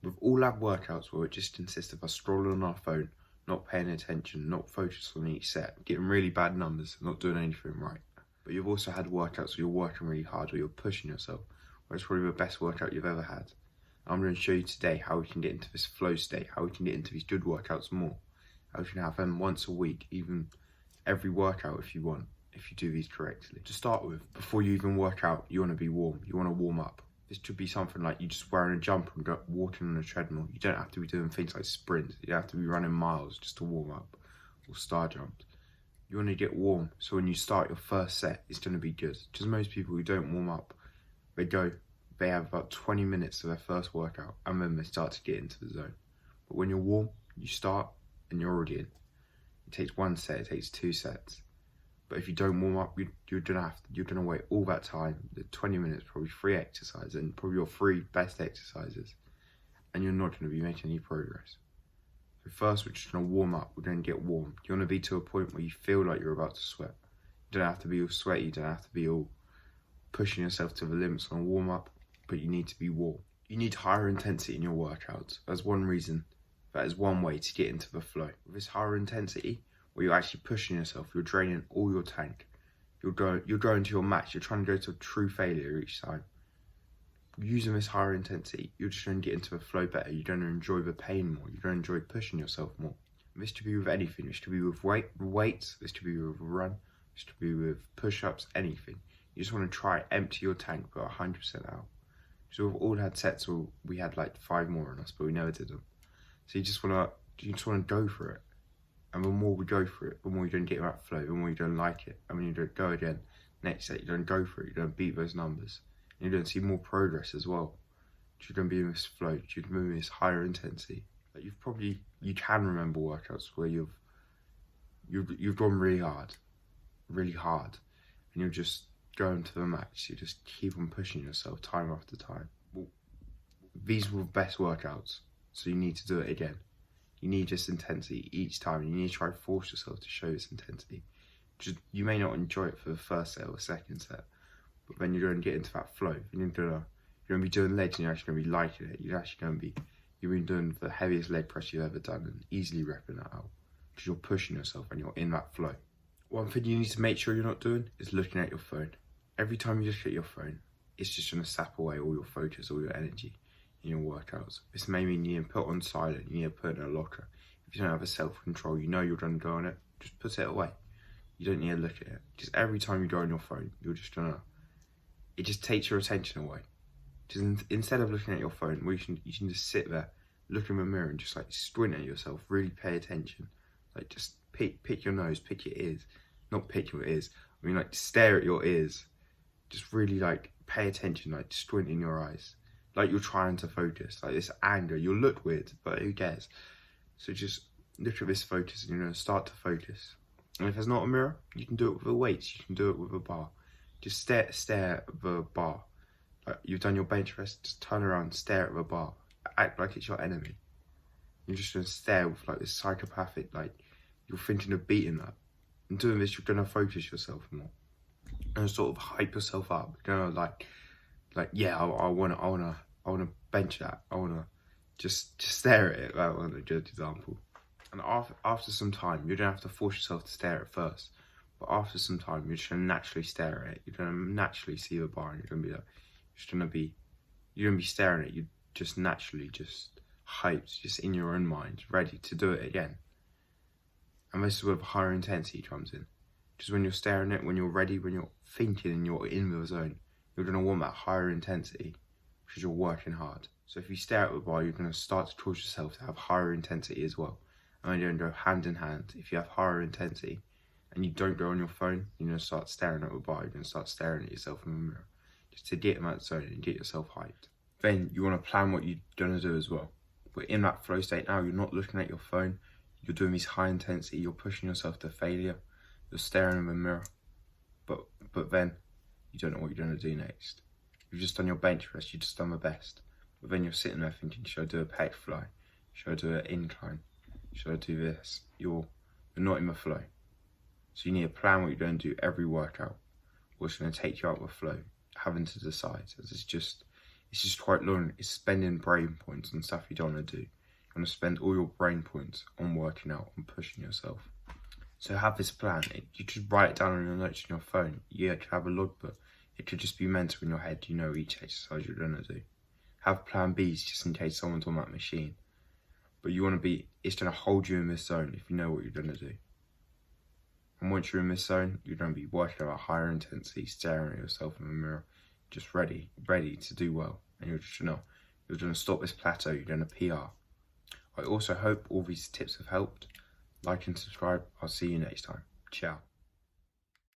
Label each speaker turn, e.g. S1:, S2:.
S1: With all lab workouts where it just consists of us scrolling on our phone, not paying attention, not focusing on each set, getting really bad numbers, not doing anything right. But you've also had workouts where you're working really hard, where you're pushing yourself, where it's probably the best workout you've ever had. I'm going to show you today how we can get into this flow state, how we can get into these good workouts more, how we can have them once a week, even every workout if you want, if you do these correctly. To start with, before you even work out, you want to be warm, you want to warm up. This could be something like you just wearing a jumper and walking on a treadmill. You don't have to be doing things like sprints. You don't have to be running miles just to warm up, or star jumps. You want to get warm, so when you start your first set, it's going to be good. Because most people who don't warm up, they have about 20 minutes of their first workout, and then they start to get into the zone. But when you're warm, you start and you're already in. It takes one set, it takes 2 sets. But if you don't warm up, you're gonna wait all that time, the 20 minutes, probably 3 exercises, and probably your 3 best exercises, and you're not gonna be making any progress. So first, we're just gonna warm up. We're gonna get warm. You wanna be to a point where you feel like you're about to sweat. You don't have to be all sweaty. You don't have to be all pushing yourself to the limits on a warm up, but you need to be warm. You need higher intensity in your workouts. That's one reason. That is one way to get into the flow. With this higher intensity, where you're actually pushing yourself, you're draining all your tank. You're going to your max. You're trying to go to true failure each time. Using this higher intensity, you're just going to get into the flow better. You're going to enjoy the pain more. You're going to enjoy pushing yourself more. And this could be with anything. This could be with weights. This could be with a run. This could be with push-ups. Anything. You just want to try empty your tank, but 100% out. So we've all had sets where we had like 5 more on us, but we never did them. So you just want to go for it. And the more we go for it, the more you don't get that flow, the more you don't like it. And when you don't go again, next set, you don't go for it, you don't beat those numbers. And you don't see more progress as well. You're going to be in this flow, you're moving this higher intensity. Like you can remember workouts where you've gone really hard, and you're just going to the max. You just keep on pushing yourself time after time. Well, these were the best workouts, so you need to do it again. You need this intensity each time. You need to try to force yourself to show this intensity. You may not enjoy it for the first set or the second set, but then you're going to get into that flow. You're going to be doing legs and you're actually going to be liking it. You've been doing the heaviest leg press you've ever done and easily repping that out because you're pushing yourself and you're in that flow. One thing you need to make sure you're not doing is looking at your phone. Every time you look at your phone, it's just going to sap away all your focus, all your energy in your workouts. This may mean you need to put on silent, you need to put it in a locker. If you don't have a self-control, you know you're going to go on it, just put it away. You don't need to look at it. Just every time you go on your phone, it just takes your attention away. Just instead of looking at your phone, you can just sit there, look in the mirror and just like squint at yourself, really pay attention. Like just pick your nose, pick your ears. Not pick your ears, I mean like stare at your ears. Just really like pay attention, like squint in your eyes. Like you're trying to focus, like this anger. You'll look weird, but who cares? So just look at this focus and you're going to start to focus. And if there's not a mirror, you can do it with the weights, you can do it with a bar. Just stare at the bar. Like you've done your bench press, just turn around, stare at the bar. Act like it's your enemy. You're just going to stare with like this psychopathic, like you're thinking of beating that. And doing this, you're going to focus yourself more. And sort of hype yourself up. You're going to like yeah, I wanna bench that. I wanna just stare at it. That was a good example. And after some time, you don't have to force yourself to stare at it first. But after some time, you're just gonna naturally stare at it. You're gonna naturally see the bar, and you're gonna be staring at it. You just naturally just hyped, just in your own mind, ready to do it again. And this is where the higher intensity comes in. Just when you're staring at it, when you're ready, when you're thinking, and you're in the zone. You're going to want that higher intensity because you're working hard. So if you stare at the bar, you're going to start to cause yourself to have higher intensity as well. And then you're going to go hand in hand. If you have higher intensity and you don't go on your phone, you're going to start staring at the bar. You're going to start staring at yourself in the mirror just to get in that zone and get yourself hyped. Then you want to plan what you're going to do as well. But in that flow state now, you're not looking at your phone. You're doing these high intensity. You're pushing yourself to failure. You're staring in the mirror. But then you don't know what you're going to do next. You've just done your bench press, you've just done the best. But then you're sitting there thinking, should I do a pec fly? Should I do an incline? Should I do this? You're not in the flow. So you need to plan what you're going to do every workout. What's going to take you out of the flow, having to decide. As It's just quite long. It's spending brain points on stuff you don't want to do. You want to spend all your brain points on working out, on pushing yourself. So have this plan. You should write it down on your notes on your phone. You should have a logbook. It should just be mental in your head. You know each exercise you're going to do. Have plan Bs just in case someone's on that machine. But you want to be, it's going to hold you in this zone if you know what you're going to do. And once you're in this zone, you're going to be working at a higher intensity, staring at yourself in the mirror, just ready to do well. And you're just, you're going to stop this plateau, you're going to PR. I also hope all these tips have helped. Like and subscribe. I'll see you next time. Ciao.